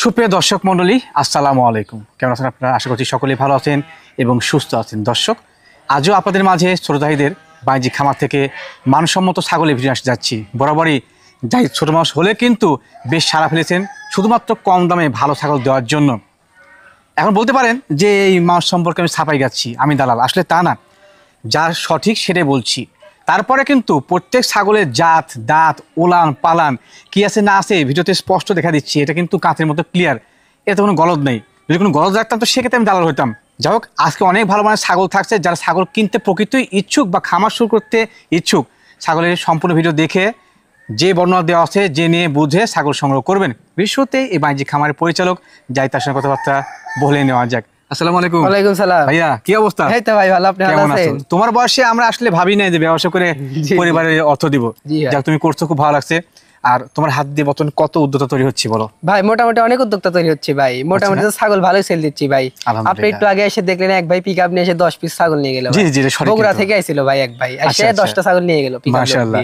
সুপ্রিয় দর্শক মণ্ডলী, আসসালামু আলাইকুম। কেমন আছেন আপনারা? আশা করছি সকলেই ভালো আছেন এবং সুস্থ আছেন। দর্শক, আজও আপনাদের মাঝে শ্রোতাহীদের বাণিজ্যিক খামার থেকে মানসম্মত ছাগলের ভিডিও আসতে যাচ্ছি। বরাবরই যাই ছোটো মানুষ হলে কিন্তু বেশ সাড়া ফেলেছেন শুধুমাত্র কম দামে ভালো ছাগল দেওয়ার জন্য। এখন বলতে পারেন যে এই মানুষ সম্পর্কে আমি ছাপাই যাচ্ছি, আমি দালাল। আসলে তা না, যা সঠিক সেটাই বলছি। তারপরে কিন্তু প্রত্যেক ছাগলের জাত, দাঁত, ওলান পালান কি আছে না আছে ভিডিওতে স্পষ্ট দেখা দিচ্ছি। এটা কিন্তু কাঁচের মতো ক্লিয়ার, এতে কোনো গলদ নেই। যদি কোনো গলদ রাখতাম তো সেক্ষেত্রে আমি দালাল হইতাম। যাই হোক, আজকে অনেক ভালো মানের ছাগল থাকছে। যারা ছাগল কিনতে প্রকৃতই ইচ্ছুক বা খামার শুরু করতে ইচ্ছুক, ছাগলের সম্পূর্ণ ভিডিও দেখে যে বর্ণনা দেওয়া আছে জেনে বুঝে ছাগল সংগ্রহ করবেন। বিশ্বতে এই বাণিজ্যিক খামারের পরিচালক যাই, তার সঙ্গে কথাবার্তা বলে নেওয়া যাক। আসসালামু আলাইকুম। ওয়ালাইকুম সালাম। ভাইয়া, কি অবস্থা? এই তো ভাই ভালো, আপনি ভালো আছেন? তোমার বয়সে আমরা আসলে ভাবি নাই যে ব্যবসা করে পরিবারের অর্থ দিব। যাক, তুমি করছো, খুব ভালো লাগছে। আর তোমার হাত দিয়ে বর্তমানে কত উদ্যোক্তা তৈরি হচ্ছে বলো? ভাই মোটামুটি অনেক উদ্যোক্তা তৈরি হচ্ছে ভাই। মোটামুটি তো ছাগল ভালোই সেল দিচ্ছি ভাই। আপনি একটু আগে এসে দেখলেন এক ভাই পিকআপ নিয়ে এসে 10 পিস ছাগল নিয়ে গেল। জি জি, বগুড়া থেকে আইছিল ভাই এক ভাই, এসে 10টা ছাগল নিয়ে গেল পিকআপ। মাশাআল্লাহ।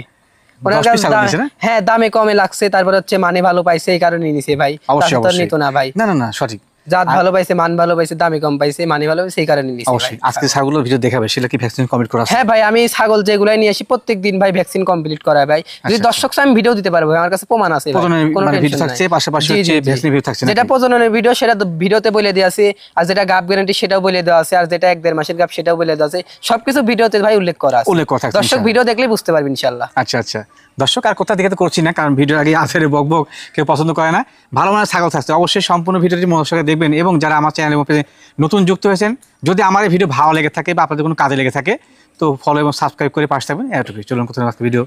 হ্যাঁ, দামে কমে লাগছে, তারপর হচ্ছে মানে ভালো পাইছে, এই কারণে নিছে ভাই। অবশ্যই নিত না ভাই। না না না, সঠিক। জাত ভালো পাইছে, মান ভালো পাইছে, দামে কম পাইছে, মানে ভালো পাইছে, এই কারণে নিছে ভাই। আজকে ছাগলের ভিডিও দেখাবে, সেটা কি ভ্যাকসিন কমপ্লিট করা আছে? হ্যাঁ ভাই, আমি ছাগল যেগুলাই নিয়ে আসি প্রত্যেকদিন ভাই ভ্যাকসিন কমপ্লিট করায় ভাই। যদি দর্শক আমি ভিডিও দিতে পারবো, আমার কাছে প্রমাণ আছে। মানে ভিডিও থাকছে, পাশাপাশি হচ্ছে ভ্যাকসিন ভিডিও থাকছে। যেটা প্রজননের ভিডিও সেটা ভিডিওতে বলে দেওয়া আছে, আর যেটা গাব গ্যারান্টি সেটাও বলে দেওয়া আছে, আর যেটা 1-1.5 মাসের গাব সেটাও বলে দেওয়া আছে। সবকিছু ভিডিওতে ভাই উল্লেখ করা আছে। দর্শক ভিডিও দেখলেই বুঝতে পারবে ইনশাআল্লাহ। আচ্ছা আচ্ছা দর্শক, আর কোথা থেকে তো করছি না, কারণ ভিডিওর আগে আফেরে বকবক কেউ পছন্দ করে না। ভালো মানের ছাগল থাকছে, অবশ্যই সম্পূর্ণ ভিডিওটি মনোযোগ সহকারে দেখবেন। এবং যারা আমার চ্যানেলের মধ্যে নতুন যুক্ত হয়েছেন, যদি আমার এই ভিডিও ভালো লেগে থাকে বা আপনাদের কোনো কাজে লেগে থাকে, তো ফলো এবং সাবস্ক্রাইব করে পাশে থাকবেন। এতটুকুই। চলুন কোথাও আজকে ভিডিও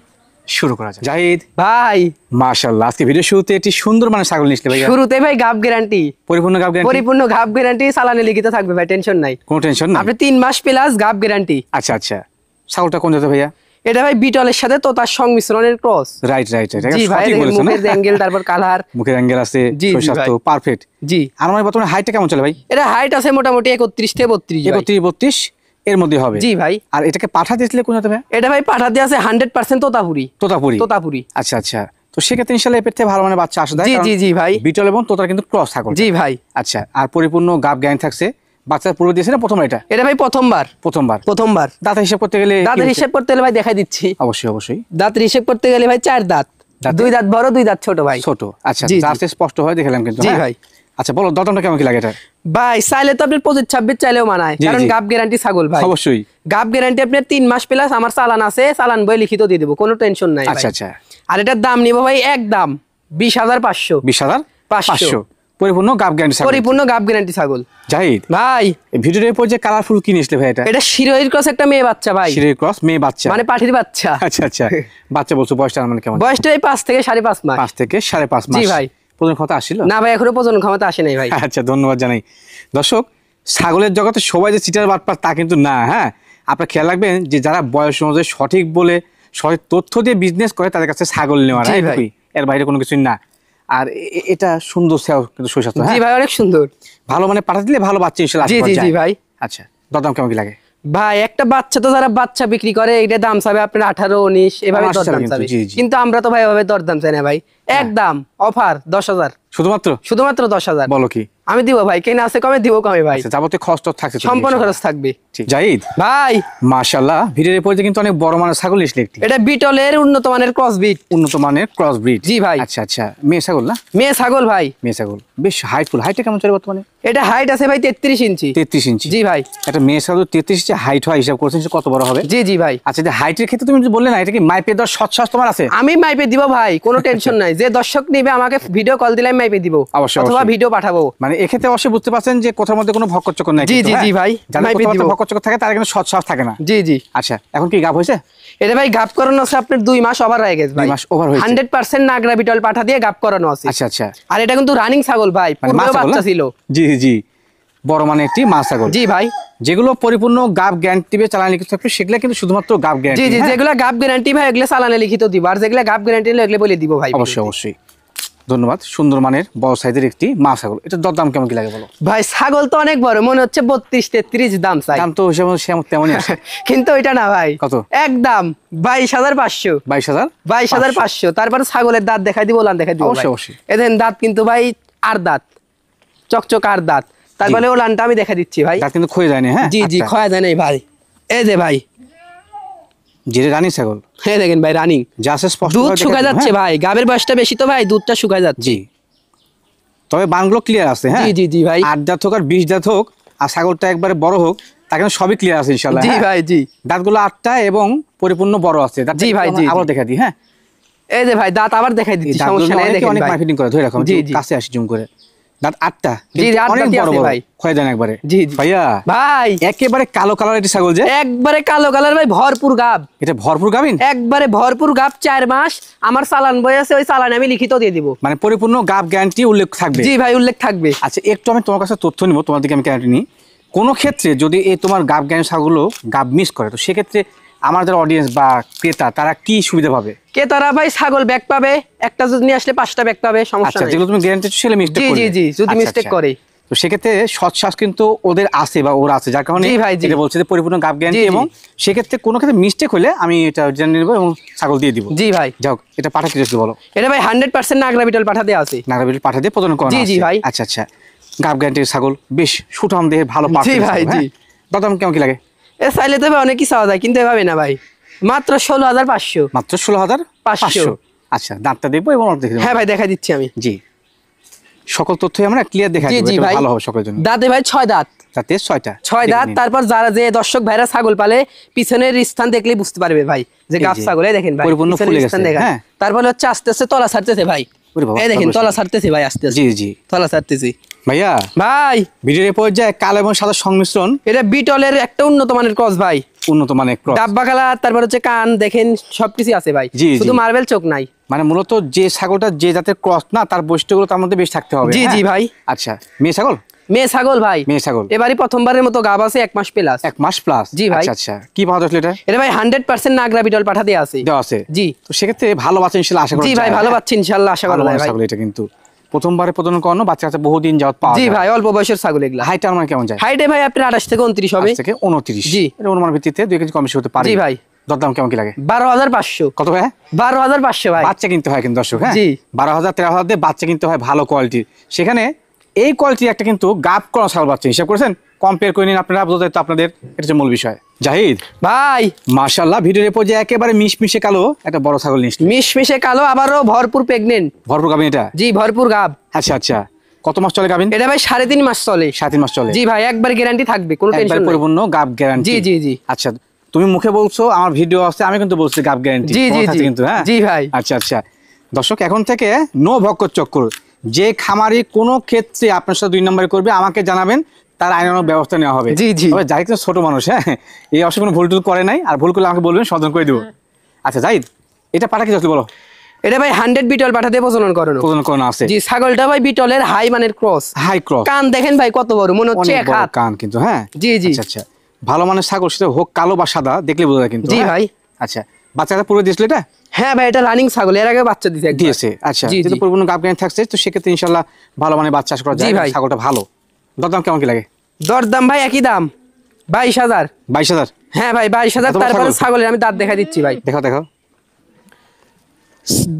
শুরু করা যায়। জাহিদ ভাই, মাশাআল্লাহ, আজকে ভিডিও শুরুতে একটি সুন্দর মানের ছাগল নিয়েছিলে ভাই। শুরুতে ভাই গাব গ্যারান্টি, পরিপূর্ণ গাব গ্যারান্টি। পরিপূর্ণ গাব গ্যারান্টি, চালানে লিখিত থাকবে ভাই, টেনশন নাই। কোনো টেনশন নাই, আপনি 3 মাস প্লাস গাব গ্যারান্টি। আচ্ছা আচ্ছা, ছাগলটা কোন জাতের ভাইয়া? এটা ভাই বিটলের সাথে তোতার সংমিশ্রণের ক্রস। রাইট রাইট রাইট, জি ভাই, মুখের অ্যাঙ্গেল, তারপর কালার, মুখের অ্যাঙ্গেল আছে, স্বাস্থ্য পারফেক্ট। জি। আর আমার বর্তমানে হাইটটা কেমন চলে ভাই? এটা হাইট আছে মোটামুটি 31 থেকে 32। 31-32 এর মধ্যে হবে। জি ভাই। আর এটাকে পাঠা দিয়েছিলে কোন জাতের ভাই? এটা ভাই পাঠা দিয়ে আছে 100% তোতাপুরি। তোতাপুরি, তোতাপুরি। আচ্ছা আচ্ছা, তো সেক্ষেত্রে ইনশাআল্লাহ এর থেকে ভালো মানে বাচ্চা আসে। জি জি জি ভাই, বিটল এবং তোতার কিন্তু ক্রস ছাগল। জি ভাই। আচ্ছা, আর পরিপূর্ণ গাব গ্যারান্টি থাকছে। বাচ্চা পূর্বে দিয়েছে না প্রথম? এটা ভাই প্রথমবার। প্রথমবার। দাঁতের হিসাব করতে গেলে, ভাই দেখাই দিচ্ছি। অবশ্যই অবশ্যই। দাঁতের হিসাব করতে গেলে ভাই 4 দাঁত, 2 দাঁত বড়, 2 দাঁত ছোট ভাই। ছোট, আচ্ছা, দাঁতে স্পষ্ট হয় দেখলাম কিন্তু। জি ভাই। আচ্ছা বলো, দাঁতটা কেমন কি লাগে এটা? ভাই চাইলে তো আপনি 25-26 চাইলেও মানায়, কারণ গাব গ্যারান্টি ছাগল ভাই। অবশ্যই গাব গ্যারান্টি আপনার 3 মাস প্লাস, আমার চালান আছে, চালান বই লিখিত দিয়ে দেবো, কোনো টেনশন নাই। আচ্ছা আচ্ছা। আর এটার দাম নিব ভাই একদম 20,500। 20,500 পরিপূর্ণ গাব গ্যারান্টি ছাগল। পরিপূর্ণ গাব গ্যারান্টি ছাগল। জাহিদ ভাই, এই ভিডিওর উপর যে কালারফুল কি নিয়েছিলে ভাই? এটা শিরোহির ক্রস, একটা মেয়ে বাচ্চা ভাই। শিরোহির ক্রস মেয়ে বাচ্চা, মানে পাঠির বাচ্চা। আচ্ছা আচ্ছা, বাচ্চা বলছো, বয়সটা মানে কেমন? বয়সটা 5 থেকে 5.5 মাস। 5 থেকে 5.5 মাস। জি ভাই। প্রজনন ক্ষমতা আসছিল না ভাই, এখনো প্রজনন ক্ষমতা আসে নাই ভাই। আচ্ছা, ধন্যবাদ জানাই। দর্শক, ছাগলের জগতে সবাই যে চিটার বাটপার তা কিন্তু না। হ্যাঁ, আপনারা খেয়াল রাখবেন যে যারা বয়স অনুযায়ী সঠিক বলে সঠিক তথ্য দিয়ে বিজনেস করে তাদের কাছে ছাগল নেওয়া, এর বাইরে কোনো কিছুই না। আর এটা সুন্দর কিন্তু সুস্বাস্থ্য। জি ভাই, অনেক সুন্দর। ভালো মানে পাঠা দিলে ভালো বাচ্চা ইনশাআল্লাহ। জি জি জি ভাই। আচ্ছা, দরদাম কেমন কি লাগে ভাই? একটা বাচ্চা তো যারা বাচ্চা বিক্রি করে, এটা দাম চাবে আপনার 18-19 এভাবে দরদাম চাবে। কিন্তু আমরা তো ভাই এভাবে দরদাম চাই না ভাই, একদম অফার 10,000 শুধুমাত্র 10,000। বলো কি? আমি দিব ভাই, কেন আছে কমে দিব কমে ভাই। যাবতীয় খরচ থাকছে, সম্পূর্ণ খরচ থাকবে। জাহিদ ভাই, মাশাআল্লাহ, ভিডিওর পরে কিন্তু অনেক বড় মানের ছাগল নিয়েছিল একটি। এটা বিটলের উন্নত মানের ক্রস ব্রিড। জি ভাই। আচ্ছা আচ্ছা, মেয়ে ছাগল না? মেয়ে ছাগল ভাই, মেয়ে ছাগল। বেশ হাইটফুল। হাইটটা কেমন চলে বর্তমানে? এটা হাইট আছে ভাই 33 ইঞ্চি। 33 ইঞ্চি। জি ভাই। এটা মেয়ে ছাগল 33 ইঞ্চি হাইট হয়, হিসাব করছেন কত বড় হবে? জি জি ভাই। আচ্ছা, হাইটের ক্ষেত্রে তুমি বললে না, এটা কি মাইপে দেওয়ার সৎ তোমার আছে? আমি মাইপে দিব ভাই, কোনো টেনশন নাই। যে দর্শক নিবে আমাকে ভিডিও কল দিলে আমি মাইপে দিব, অথবা ভিডিও পাঠাবো। মানে এক্ষেত্রে অবশ্যই বুঝতে পারছেন যে কথার মধ্যে কোনো ভক্কচকর নাই। জি জি জি ভাই, মাইপে দিব। ভক্কচকর থাকে তার কিন্তু সৎ থাকে না। জি জি। আচ্ছা, এখন কি গাব হয়েছে? এটা ভাই গাব করানো আছে আপনার 2 মাস ওভার হয়ে গেছে ভাই। 2 মাস ওভার হয়েছে। 100% নাগরা বিটল পাঠা দিয়ে গাব করানো আছে। আচ্ছা আচ্ছা। আর এটা কিন্তু রানিং ছাগল ভাই, পূর্বে বাচ্চা ছিল। জি জি, বড় মানে একটি মা ছাগল। জি ভাই। যেগুলো পরিপূর্ণ গাব গ্যারান্টি দিবে, চালানে লিখিত থাকবে, সেগুলো কিন্তু শুধুমাত্র গাব গ্যারান্টি। জি জি, যেগুলো গাব গ্যারান্টি ভাই এগুলো চালানে লিখিত দিব, আর যেগুলো গাব গ্যারান্টি এগুলো বলে দিব ভাই। অবশ্যই অবশ্যই। ধন্যবাদ। সুন্দর মানের বড় সাইজের একটি মা ছাগল। এটা দরদাম কেমন কি লাগে বলো? ভাই ছাগল তো অনেক বড়, মনে হচ্ছে 32-33 দাম চাই। দাম তো তেমনই আছে। কিন্তু এটা না ভাই, কত? একদম 22,500। 22,500। তারপরে ছাগলের দাঁত দেখাই দিব, ওলান দেখাই দিব। অবশ্যই অবশ্যই। এদের দাঁত কিন্তু ভাই 8 দাঁত। চকচক আর দাঁত, তারপরে ওলানটা আমি দেখা দিচ্ছি ভাই। দাঁত কিন্তু ক্ষয়ে যায়নি, হ্যাঁ? জি জি, আচ্ছা। ক্ষয় যায় নাই ভাই। এই যে ভাই, জি রানী ছাগল, হ্যাঁ দেখেন ভাই রানিং, যা আছে স্পষ্ট দুধ শুকায় যাচ্ছে ভাই, গাবের বয়সটা বেশি তো ভাই, দুধটা শুকায় যাচ্ছে। জি, তবে বানগুলো ক্লিয়ার আছে, হ্যাঁ? জি জি জি ভাই, 8 দাঁত হোক আর 20 দাঁত হোক, আর ছাগলটা একবারে বড় হোক, তা কিন্তু সবই ক্লিয়ার আছে ইনশাআল্লাহ। জি ভাই জি, দাঁতগুলো 8টা এবং পরিপূর্ণ বড় আছে। জি ভাই জি, আবার দেখা দিই, হ্যাঁ? এই যে ভাই দাঁত আবার দেখাই দিচ্ছি, দাঁতগুলো সমস্যা নাই, অনেকে দেখেন অনেক ভাই। মার্কেটিং করে, ধরে রাখো, জি জি, কাছে আসি জুম করে। দাঁত 8টা, জি জি, 8 অনেক দাঁতই বড় আছে বড়, ভাই। ক্ষয়ে যায় না একবারে। জি জি ভাইয়া ভাই, একেবারে কালো কালার এটি ছাগল, যে একবারে কালো কালার ভাই, ভরপুর গাব, এটা ভরপুর গাভিন, একবারে ভরপুর গাব, 4 মাস। আমার চালান বই আছে, ওই চালান আমি লিখিত দিয়ে দিব। মানে পরিপূর্ণ গাব গ্যারান্টি উল্লেখ থাকবে। জি ভাই, উল্লেখ থাকবে। আচ্ছা, একটু আমি তোমার কাছে তথ্য নিব, তোমার দিকে আমি গ্যারান্টি নিই। কোনো ক্ষেত্রে যদি এই তোমার গাব গ্যারান্টি ছাগলগুলো গাব মিস করে, তো সেক্ষেত্রে আমার যারা অডিয়েন্স বা ক্রেতা, তারা কি সুবিধা পাবে? কে তারা ভাই ছাগল ব্যাগ পাবে, একটা যদি নিয়ে আসলে 5টা ব্যাগ পাবে, সমস্যা আচ্ছা, নাই। যেগুলো তুমি গ্যারান্টি সেগুলো মিস্টেক জি করবে। জি জি, যদি আচ্ছা, মিস্টেক আচ্ছা। করে, তো সেক্ষেত্রে সৎশ্বাস কিন্তু ওদের আছে বা ওরা আছে, যার কারণে জি ভাই, জি। এটা বলছে যে পরিপূর্ণ গাব গ্যারান্টি, জি, জি। এবং সেক্ষেত্রে কোনো ক্ষেত্রে মিস্টেক হলে আমি এটা জেনে নেবো এবং ছাগল দিয়ে দিব। জি ভাই, যাও, এটা পাঠা কি রয়েছে বলো? এটা ভাই 100% নাগরা বিটল পাঠাতে আছে। নাগরাবিল পাঠা দিয়ে প্রদান করা জি, জি ভাই। আচ্ছা আচ্ছা, গাব গ্যারান্টির ছাগল, বেশ সুঠাম দেহে, ভালো জি পার্সেন্ট ভাই, ছাগল, জি। হ্যাঁ? দাম কেমন কি লাগে? এ চাইলে তো ভাই অনেক কিছু পাওয়া যায়, কিন্তু এভাবে না ভাই, মাত্র 16,500। মাত্র 16,500। 500। আচ্ছা, দাঁতটা দেখবো এবং অর্ধেক দেখে দেবো। হ্যাঁ ভাই, দেখা দিচ্ছি আমি। জি, সকল তথ্যই আমরা ক্লিয়ার দেখা জি দেবো, জি এটা ভাই, ভালো হবে সকলের জন্য। দাঁতে ভাই 6 দাঁত, তাতে 6টা 6 দাঁত। তারপর যারা যে দর্শক ভাইরা ছাগল পালে, পিছনের স্থান দেখলেই বুঝতে পারবে ভাই যে এই গাব যে, ছাগল। এই দেখেন ভাই, পরিপূর্ণ পিছনের ফুলে স্থান গেছে, দেখেন। হ্যাঁ। তারপরে হচ্ছে আস্তে আস্তে তলা ছাড়তেছে ভাই, ওরে বাবা, এই দেখেন তারপর তলা ছাড়তেছে ভাই, আস্তে আস্তে জি জি তলা ছাড়তেছি ভাইয়া। ভাই। ভিডিওর এই পর্যায়ে কালো এবং সাদা সংমিশ্রণ, এটা বিটলের একটা উন্নত মানের ক্রস ভাই, উন্নত মানের ক্রস। ডাব্বা কালার, তারপর হচ্ছে কান দেখেন, সবকিছু আছে ভাই, জি, শুধু জি। মার্বেল চোখ নাই। মানে মূলত যে ছাগলটা যে জাতের ক্রস না, তার বৈশিষ্ট্যগুলো তার মধ্যে বেশ থাকতে হবে। জি, হ্যাঁ? জি ভাই। আচ্ছা, মেয়ে ছাগল? মেয়ে ছাগল ভাই, মেয়ে ছাগল, এবারই প্রথমবারের মতো গাব আছে, 1 মাস প্লাস। 1 মাস প্লাস। জি ভাই। আচ্ছা আচ্ছা, কি পাওয়া যাচ্ছে এটা? এটা ভাই 100% নাগরা বিটল পাঠাতে আছে। দেওয়া আছে। জি তো সেক্ষেত্রে ভালো বাচ্চা ইনশাআল্লাহ আশা করা জি যায়। ভাই, ভালো হ্যাঁ? পাচ্ছি ইনশাআল্লাহ, আশা করা ভালো যায় মানের ভাই। ছাগল এটা কিন্তু প্রথমবারে প্রজনন করানো, বাচ্চা কাচ্চা বহুদিন যাওয়ার পাওয়া জি যায়। ভাই, অল্প বয়সের ছাগল এগুলা। হাইট আমার কেমন যায়? হাইটে ভাই আপনার 28 থেকে 29 হবে। 28 থেকে 29। জি। এটা অনুমান ভিত্তিতে 2 কেজি কম বেশি হতে পারে। জি ভাই। দরদাম কেমন কি লাগে? 12,500। কত ভাই? 12,500 ভাই। বাচ্চা কিনতে হয় কিন্তু দর্শক, হ্যাঁ? জি। 12,000 13,000 দিয়ে বাচ্চা কিনতে হয় ভালো কোয়ালিটির। সেখানে এই কোয়ালিটির একটা কিন্তু গাব করা ছাগল বাচ্চা হিসাব করেছেন, কম্পেয়ার করে নিন আপনারা, বোঝাতে তো আপনাদের, এটা হচ্ছে মূল বিষয়। জাহিদ ভাই, মাশাআল্লাহ, ভিডিওর এই পর্যায়ে একেবারে মিশমিশে কালো একটা বড় ছাগল নিয়ে এসেছে। মিশমিশে কালো, আবারও ভরপুর প্রেগনেন্ট। ভরপুর গাভিন এটা? জি, ভরপুর গাব। আচ্ছা আচ্ছা, কত মাস চলে গাভিন? এটা ভাই 3.5 মাস চলে। 7 মাস চলে। জি ভাই, একবার গ্যারান্টি থাকবে, কোনো একবার টেনশন নাই। পরিপূর্ণ গাব গ্যারান্টি। জি জি জি। আচ্ছা, তুমি মুখে বলছো, আমার ভিডিও আছে, আমি কিন্তু বলছি গাব গ্যারান্টি। জি জি জি কিন্তু, হ্যাঁ? জি ভাই। আচ্ছা আচ্ছা, দর্শক এখন থেকে নো ভক্কর চক্কর, যে খামারি কোনো ক্ষেত্রে আপনার সাথে 2 নম্বরে করবে আমাকে জানাবেন, তার আইনানুগ ব্যবস্থা নেওয়া হবে। জি, জি। তবে জাহিদ তো ছোট মানুষ, হ্যাঁ, এই অবশ্যই কোনো ভুল টুল করে নাই, আর ভুল করলে আমাকে বলবেন, সমাধান করে দেবো। আচ্ছা জাহিদ, এটা পাটা কি যাচ্ছে বলো? এটা ভাই 100 বিটল পাঠাতে প্রজনন করানো। প্রজনন করানো আছে। জি, ছাগলটা ভাই বিটলের হাই মানের ক্রস। High cross. কান দেখেন ভাই কত বড়, মনে হচ্ছে অনেক এক বড় হাত। কান কিন্তু, হ্যাঁ? জি জি আচ্ছা আচ্ছা, ভালো মানের ছাগল, সেটা হোক কালো বা সাদা, দেখলে বোঝা যায় কিন্তু। জি হ্যাঁ? ভাই। আচ্ছা, বাচ্চাটা পুরো দিয়েছিল এটা? হ্যাঁ ভাই, এটা রানিং ছাগল, এর আগে বাচ্চা দিছে একবার। দিয়েছে। আচ্ছা, জি, যেহেতু জি। পরিপূর্ণ গাব গ্যারান্টি থাকছে, তো সেক্ষেত্রে ইনশাআল্লাহ ভালো মানের বাচ্চা চাষ করা যায়। জি ভাই। ছাগলটা ভালো। দরদাম কেমন কি লাগে? দরদাম ভাই একই দাম, 22,000। 22,000? হ্যাঁ ভাই, 22,000। এত বড় তারপরে ছাগল? ছাগলের আমি দাঁত দেখা দিচ্ছি ভাই। দেখো দেখো,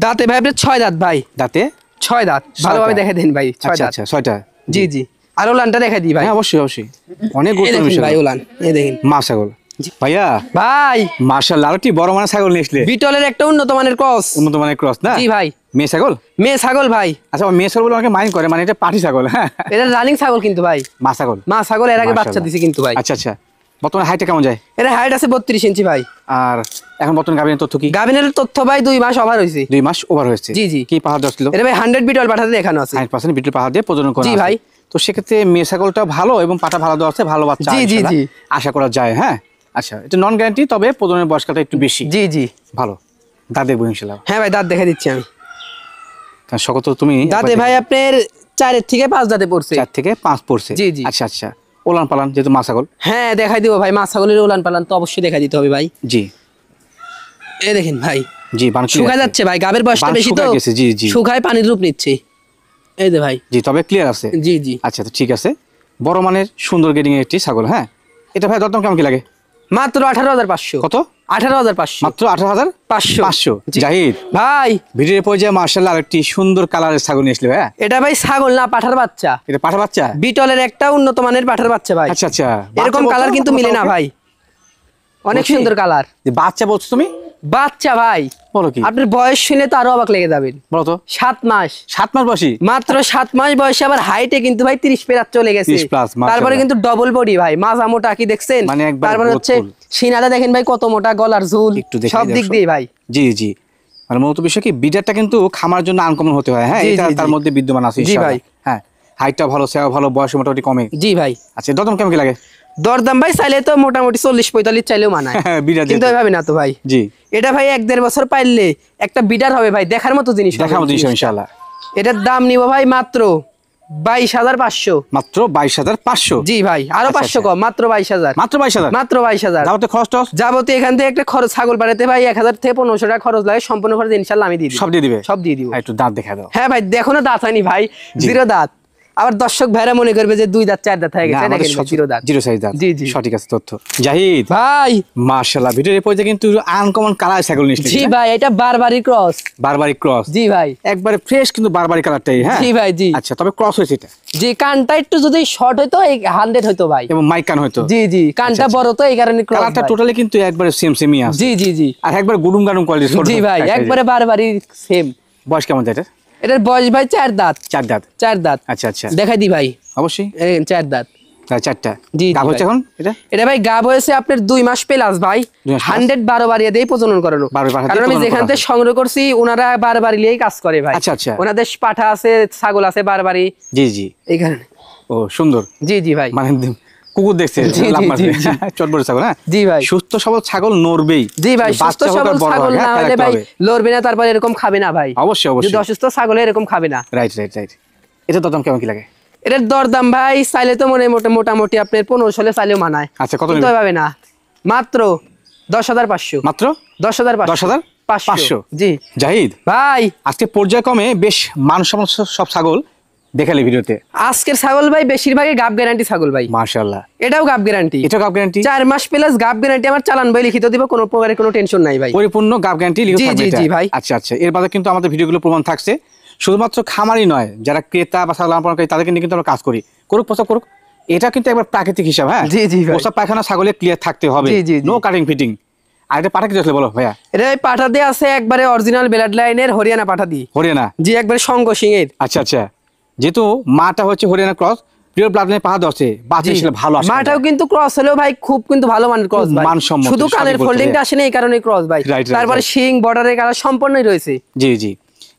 দাঁতে ভাই আপনার 6 দাঁত ভাই, দাঁতে 6 দাঁত। ভালোভাবে দেখে দিন ভাই, 6 আচ্ছা দাঁত। আচ্ছা, 6টা। জি জি। আর ওলানটা দেখা দিই ভাই। হ্যাঁ অবশ্যই অবশ্যই, অনেক এই গুরুত্বপূর্ণ দেখেন বিষয়। ভাই ওলান, এই দেখেন। মা ছাগল। ভাইয়া ভাই, মাশাআল্লাহ, আরেকটি বড় মানের ছাগল নিয়ে আসলে। বিটলের একটা উন্নত মানের ক্রস। উন্নত মানের ক্রস না? জি ভাই। মেয়ে ছাগল? মেয়ে ছাগল ভাই। আচ্ছা, মেয়ে ছাগল বলে আমাকে মাইন্ড করে, মানে এটা পাটি ছাগল, হ্যাঁ? এটা রানিং ছাগল কিন্তু ভাই, মা ছাগল। মা ছাগল, এর আগে বাচ্চা মাশাআল্লাহ। দিছে কিন্তু ভাই। আচ্ছা আচ্ছা, বর্তমানে হাইটটা কেমন যায়? এর হাইট আছে 32 ইঞ্চি ভাই। আর এখন বর্তমানে গাভিনের তথ্য কি? গাভিনের তথ্য ভাই 2 মাস ওভার হয়েছে। 2 মাস ওভার হয়েছে। জি, জি। কি পাহাড় ছিল? এটা ভাই 100 বিটল পাঠাতে দেখানো আছে। 100% বিটল পাহাড় দিয়ে প্রজনন করা জি আছে। ভাই। তো সেক্ষেত্রে মেয়ে ছাগলটা ভালো এবং পাটা ভালো দেওয়া আছে, ভালো বাচ্চা জি, জি, ইনশাআল্লাহ জি। আশা করা যায়। হ্যাঁ আচ্ছা, এটা নন গ্যারান্টি, তবে প্রজননের বয়সকালটা একটু বেশি। জি জি। ভালো, দাঁত দেখবো ইনশাআল্লাহ। হ্যাঁ ভাই, দাঁত দেখে দিচ্ছি আমি। কারণ সকল তো তুমি দাঁতে ভাই আপনার 4 থেকে 5 দাঁতে পড়ছে। 4 থেকে 5 পড়ছে। জি, জি। আচ্ছা আচ্ছা, ওলান পালান যেহেতু মা ছাগল। হ্যাঁ দেখাই দিব ভাই, মা ছাগলের উলান পালান তো অবশ্যই দেখা দিতে হবে ভাই। জি এই দেখেন ভাই, জি, বান শুকায় যাচ্ছে ভাই, গাবের বয়সটা বান বেশি তো, শুকায় গেছে, জি, জি। শুকায় পানির রূপ নিচ্ছে। এই যে ভাই। জি, তবে ক্লিয়ার আছে। জি জি। আচ্ছা, তো ঠিক আছে, বড় মানের সুন্দর গেডিং এর একটি ছাগল। হ্যাঁ, এটা ভাই দরদাম কেমন কি লাগে? মাত্র 18,500। কত? 18,500, মাত্র 18,500। জাহিদ ভাই ভিডিওর পর্যায়ে মাশাআল্লাহ আরেকটি সুন্দর কালারের ছাগল নিয়ে আসলে ভাই। এটা ভাই ছাগল না, পাঠার বাচ্চা। এটা পাঠা বাচ্চা, বিটলের একটা উন্নত মানের পাঠার বাচ্চা ভাই। আচ্ছা আচ্ছা, এরকম কালার কিন্তু মিলে না ভাই, অনেক সুন্দর কালার। বাচ্চা বলছো তুমি? বাচ্চা ভাই, বলো কি? আপনার বয়স শুনে তো আরো অবাক লেগে যাবেন। বলো তো। 7 মাস। 7 মাস বয়সী? মাত্র 7 মাস বয়সে, আবার হাইটে কিন্তু ভাই 30 প্লাস চলে গেছে। 30 প্লাস, মাশাআল্লাহ। তারপরে কিন্তু ডবল বডি ভাই, মাজা মোটা কি দেখছেন? মানে একবার তারপরে হচ্ছে growthful। সিনাটা দেখেন ভাই কত মোটা, গলার ঝুল একটু দেখে সব দিক দিয়ে ভাই। জি জি, মানে মূলত বিষয় কি, বিডারটা কিন্তু খামার জন্য আনকমন হতে হয়। হ্যাঁ, জি, এটা জি, তার জি। মধ্যে বিদ্যমান আছে জি ইনশাআল্লাহ। ভাই। হ্যাঁ, হাইটটা ভালো, সেও ভালো, বয়স মোটামুটি কমে। জি ভাই। আচ্ছা, দরদাম কেমন কি লাগে? দরদাম ভাই চাইলে তো মোটামুটি 40-45 চাইলেও মানায়, বিডার কিন্তু এভাবে না তো ভাই। জি, এটা ভাই 1-1.5 বছর পাইলে একটা বিডার হবে ভাই, দেখার মতো জিনিস হবে দেখার মতো এই জিনিসটা। ইনশাআল্লাহ। এটার দাম নিব ভাই মাত্র 22,500। মাত্র 22,500? জি ভাই, আরো আচ্ছা, 500 কম, মাত্র 22,000। মাত্র 22,000? মাত্র 22,000। যাওতে খরচ টস যাবতীয় এখান থেকে একটা খরচ, ছাগল বাড়াতে ভাই 1,000 থেকে 1,500 টাকা খরচ লাগে, সম্পূর্ণ খরচ ইনশাআল্লাহ আমি দিয়ে দিব। সব দিয়ে দিবে? সব দিয়ে দিব। একটু দাঁত দেখা দাও। হ্যাঁ ভাই, দেখো না, দাঁত হয়নি ভাই, জিরো দাঁত। আবার দর্শক ভাইরা মনে করবে যে 2 দাঁত 4 দাঁত হয়ে গেছে, দেখেন ভাই, জিরো দাঁত, জিরো সাইজ দাঁত। জি জি সঠিক আছে তথ্য। জাহিদ ভাই। মাশাআল্লাহ, ভিডিওর পর্যায়ে কিন্তু আনকমন কালার ছাগল নিয়ে জি ভাই, এটা বারবারি ক্রস। বারবারি ক্রস? জি ভাই, একবারে ফ্রেশ কিন্তু বারবারি কালারটাই। হ্যাঁ জি ভাই, জি। আচ্ছা, তবে ক্রস হয়েছে এটা? জি, কানটা একটু যদি শর্ট হইতো 100 হইতো ভাই, এবং মাইক কান হয়তো। জি জি, কানটা বড় তো এই কারণে ক্রস। কালারটা টোটালি কিন্তু একবারে সেম সেমই আছে। জি জি জি। আর একবার গুডুম গাডুম কোয়ালিটি। জি ভাই, একবারে বারবারি সেম। বয়স কেমন যায় এটা? এটার বয়স ভাই 4 দাঁত। 4 দাঁত? 4 দাঁত। আচ্ছা আচ্ছা, দেখাই দি ভাই, অবশ্যই। 4 দাঁত। 4টা? জি, গাব জি হচ্ছে ভাই। এখন এটা? এটা ভাই গাব হয়েছে আপনার 2 মাস প্লাস ভাই, 2 মাস plus? 112 বাড়িয়ে দিয়ে প্রজনন করানো। 12 বাড়িয়ে কারণ আমি প্রজনন যেখান করা থেকে সংগ্রহ করছি ওনারা বারবারি লিয়েই কাজ করে ভাই। আচ্ছা আচ্ছা, ওনাদের পাঠা আছে, ছাগল আছে বারবারি, জি জি। এই কারণে। ও সুন্দর। জি জি ভাই। মানে কুকুর দেখছে জি, জি, লাফ মারছে। জি, জি। চটবড় ছাগল। হ্যাঁ জি ভাই। সুস্থ সবল ছাগল নড়বেই। জি ভাই, সুস্থ বাচ্চা হোক আর সবল বড় হোক, ছাগল না হ্যাঁ, হলে খেয়াল ভাই রাখতে হবে। লড়বে না, তারপর এরকম খাবে না ভাই। অবশ্যই যদি অবশ্যই। অসুস্থ ছাগল এরকম খাবে না। Right right right. এটা দাম কেমন কি লাগে? এটার দরদাম ভাই চাইলে তো মোটামুটি আপনার 1500 চাইলেও মানায়। আচ্ছা, কত কিন্তু নেবে? ভাবে না, মাত্র 10,500। মাত্র 10,500। 10,500? জি জাহিদ ভাই, আজকে পর্যায়ক্রমে বেশ মানসম্মত সব ছাগল দেখালে ভিডিওতে। আজকের ছাগল ভাই বেশিরভাগই গাব গ্যারান্টি ছাগল ভাই। মাশাআল্লাহ, এটাও গাব গ্যারান্টি। এটা গাব গ্যারান্টি? 4 মাস প্লাস গাব গ্যারান্টি, আমার চালান ভাই লিখিত দিব, কোনো প্রকারের কোনো টেনশন নাই ভাই। পরিপূর্ণ গাব গ্যারান্টি লিখে জি, থাকবে জি, এটা? জি ভাই। আচ্ছা আচ্ছা, এর বাদে কিন্তু আমাদের ভিডিওগুলো প্রমাণ থাকছে। শুধুমাত্র খামারই নয়, যারা ক্রেতা বা ছাগল পালনকারী তাদেরকে নিয়ে কিন্তু আমরা কাজ করি। করুক প্রস্তাব করুক, এটা কিন্তু একবার প্রাকৃতিক হিসাব। হ্যাঁ জি, জি ভাই। প্রস্তাব পায়খানা ছাগলে ক্লিয়ার থাকতে হবে, জি, জি, জি। No cutting fitting. আর এটা পাঠা কি আসলে বলো ভাইয়া? এটা ভাই পাঠা দিয়ে আছে একবারে অরিজিনাল ব্লাড লাইনের হরিয়ানা পাঠা দিয়ে। হরিয়ানা? জি, একবারে সঙ্গ সিং এর। আচ্ছা আচ্ছা, যেহেতু মাটা হচ্ছে হরিয়ানা ক্রস, পিওর ব্লাড লাইনে পাহা দছে, বাচ্চা জি। ছিল ভালো আসে। মাটাও কিন্তু ক্রস হলেও ভাই খুব কিন্তু ভালো মানের ক্রস খুব ভাই, মানসম্মত, শুধু কানের সঠিক বলতে ফোল্ডিংটা হবে। আসে না এই কারণে ক্রস ভাই। Right, right, তারপরে right. শিং বর্ডারের কালার সম্পূর্ণই রয়েছে। জি জি,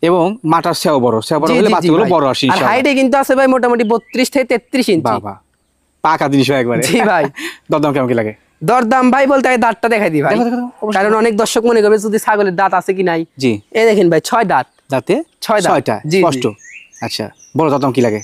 এবং মাটার সেও বড়, সেও বড় জি, হলে জি, জি বাচ্চাগুলো ভাই। বড় আসে আর ইনশাআল্লাহ। হাইটে কিন্তু আছে ভাই মোটামুটি 32 থেকে 33 ইঞ্চি। বাবা, পাকা জিনিস হয় একবারে। জি ভাই। দরদাম কেমন কি লাগে? দরদাম ভাই বলতে আগে দাঁতটা দেখাই দিই ভাই, দেখো, দেখো, অবশ্যই। কারণ অনেক দর্শক মনে করবে যদি ছাগলের দাঁত আছে কি নাই। জি, এই দেখেন ভাই 6 দাঁত। দাঁতে 6 দাঁত। 6টা জি, জি। স্পষ্ট। আচ্ছা, বড় দরদাম কি লাগে?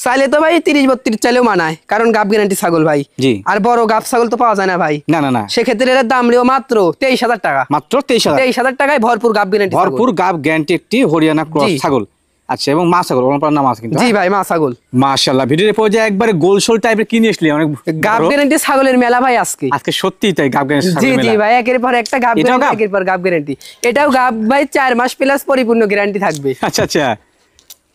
চাইলে তো ভাই 30-32 চাইলেও মানায়, কারণ গাব গ্যারান্টি ছাগল ভাই। জি। আর বড় গাব ছাগল তো পাওয়া যায় না ভাই। না না না, সেক্ষেত্রে এর দাম নিও মাত্র 23,000 টাকা। মাত্র 23,000? 23,000 টাকায় ভরপুর গাব গ্যারান্টি। ভরপুর গাব গ্যারান্টি একটি হরিয়ানা ক্রস জি। ছাগল। আচ্ছা, এবং মা ছাগল, ওনার নাম আছে কিন্তু। জি ভাই, মা ছাগল। মাশাআল্লাহ, ভিডিওর পর্যায়ে একবারে গোলশোল টাইপের কিনে আসলে অনেক গাব বড়। গ্যারান্টি ছাগলের মেলা ভাই আজকে। আজকে সত্যি তাই গাব গ্যারান্টি জি ছাগলের জি মেলা। ভাই, একের পর একটা গাব এটাও গ্যারান্টি, গাব? একের পর গাব গ্যারান্টি। এটাও গাব ভাই 4 মাস প্লাস পরিপূর্ণ গ্যারান্টি থাকবে। আচ্ছা আচ্ছা,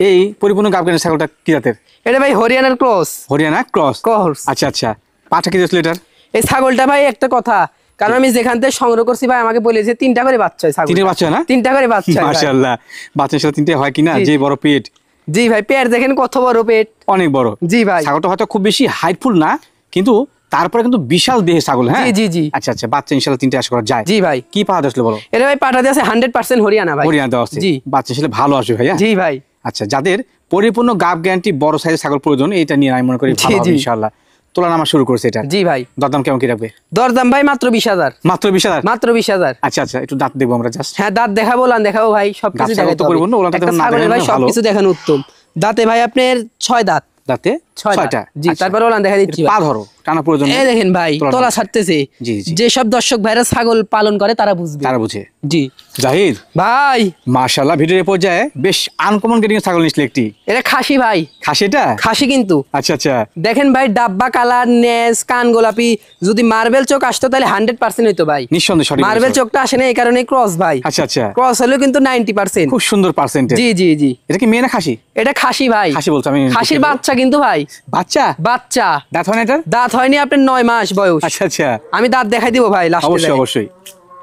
এই পরিপূর্ণ গাব গ্যারান্টি ছাগলটা কি জাতের? এটা ভাই হরিয়ানার ক্রস। হরিয়ানা ক্রস? ক্রস। আচ্ছা আচ্ছা, পাঠা কি দিয়েছিল এটার? এই ছাগলটা ভাই একটা কথা, কারণ আমি যেখান থেকে সংগ্রহ করছি ভাই আমাকে বলেছে 3টা করে বাচ্চা হয় ছাগল। 3টে বাচ্চা হয় না? 3টা করে বাচ্চা হয় ভাই। মাশাআল্লাহ, বাচ্চার সাথে 3টে হয় কিনা, জি। যে বড় পেট। জি ভাই, পেট দেখেন কত বড় পেট। অনেক বড়। জি ভাই। ছাগলটা হয়তো খুব বেশি হাইটফুল না, কিন্তু তারপরে কিন্তু বিশাল দেহে ছাগল। হ্যাঁ জি, জি, জি। আচ্ছা আচ্ছা, বাচ্চা ইনশাআল্লাহ 3টে আশা করা যায়। জি ভাই। কি পাওয়া যাচ্ছিল বলো? এটা ভাই পাঠাতে আছে 100% হরিয়ানা ভাই। হরিয়ানা দেওয়া আছে? জি। বাচ্চা ছেলে ভালো আসবে ভাইয়া। জি ভাই। আচ্ছা, যাদের পরিপূর্ণ গাব গ্যারান্টি বড় সাইজের ছাগল প্রয়োজন, এটা নিয়ে আমি মনে করি ভালো হবে জি। ইনশাআল্লাহ। তোলা নামা শুরু করছে এটা। জি ভাই। দরদাম কেমন কি রাখবে? দরদাম ভাই মাত্র 20,000। মাত্র 20,000? মাত্র 20,000। আচ্ছা আচ্ছা, একটু দাঁত দেখবো আমরা জাস্ট। হ্যাঁ, দাঁত দেখাবো, লান দেখাবো ভাই, সবকিছু দাঁত ছাগল দেখাতে তো হবে। করবো না, ওলানটা একটা দেখুন না ছাগলের দেখানো ভাই ভালো। সবকিছু দেখানো উত্তম। দাঁতে ভাই আপনার 6 দাঁত। দাঁতে 6 6টা? জি, আচ্ছা। তারপরে ওলান দেখা দিচ্ছি পা ভাই। ধরো, টানা প্রয়োজন এই দেখেন ভাই তোলা ছাড়তেছে। জি জি, যে সব দর্শক ভাইরা ছাগল পালন করে তারা বুঝবে, তারা বুঝে। জি জাহিদ ভাই মাশাআল্লাহ, ভিডিওর পর্যায়ে বেশ আনকমন গেটিং ছাগল নিয়েছিল একটি। এটা খাসি ভাই, খাসি এটা? খাসি কিন্তু। আচ্ছা আচ্ছা, দেখেন ভাই ডাব্বা কালার, নেজ, কান গোলাপি, যদি মার্বেল চোখ আসতো তাহলে 100% হইতো ভাই। নিঃসন্দেহে সঠিক। মার্বেল চোখটা আসে না এই কারণে ক্রস ভাই। আচ্ছা আচ্ছা, ক্রস হলেও কিন্তু 90%। খুব সুন্দর পার্সেন্টেজ। জি জি জি। এটা কি মেয়ে না খাসি? এটা খাসি ভাই। খাসি বলছো আমি? খাসির বাচ্চা কিন্তু ভাই। বাচ্চা? বাচ্চা। দাঁত হয় না এটার? দাঁত হয়নি আপনার 9 মাস বয়স। আচ্ছা আচ্ছা, আমি দাঁত দেখাই দিব ভাই লাস্টে। অবশ্যই অবশ্যই।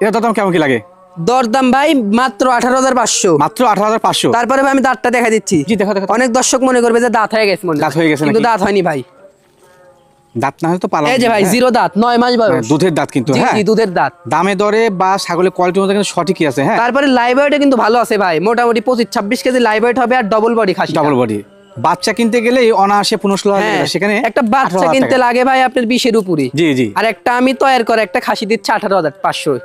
এটা দাম কেমন কি লাগে? দরদাম ভাই মাত্র 18,500। মাত্র 18,500? তারপরে ভাই আমি দাঁতটা দেখাই দিচ্ছি। জি দেখো দেখো। অনেক দর্শক মনে করবে যে দাঁত হয়ে গেছে, মনে দাঁত হয়ে গেছে কিন্তু নাকি? দাঁত হয়নি ভাই। দাঁত না হয়তো পালা। এই যে ভাই জিরো দাঁত, 9 মাস বয়স। দুধের দাঁত কিন্তু। জি হ্যাঁ জি, দুধের দাঁত। দামে দরে বা ছাগলের কোয়ালিটির মধ্যে কিন্তু সঠিকই আছে। হ্যাঁ, তারপরে লাইভ ওয়েটে কিন্তু ভালো আছে ভাই, মোটামুটি 25-26 কেজি লাইভ ওয়েট হবে, আর ডবল বডি খাসি। Double body. বাচ্চা কিনতে গেলেই অনায়াসে 15-16 হাজার টাকা, সেখানে একটা বাচ্চা 18,000 কিনতে টাকা। লাগে ভাই আপনার 20-এর উপরে। জি জি। আর একটা আমি তৈরি করে একটা খাসি দিচ্ছি 18,500।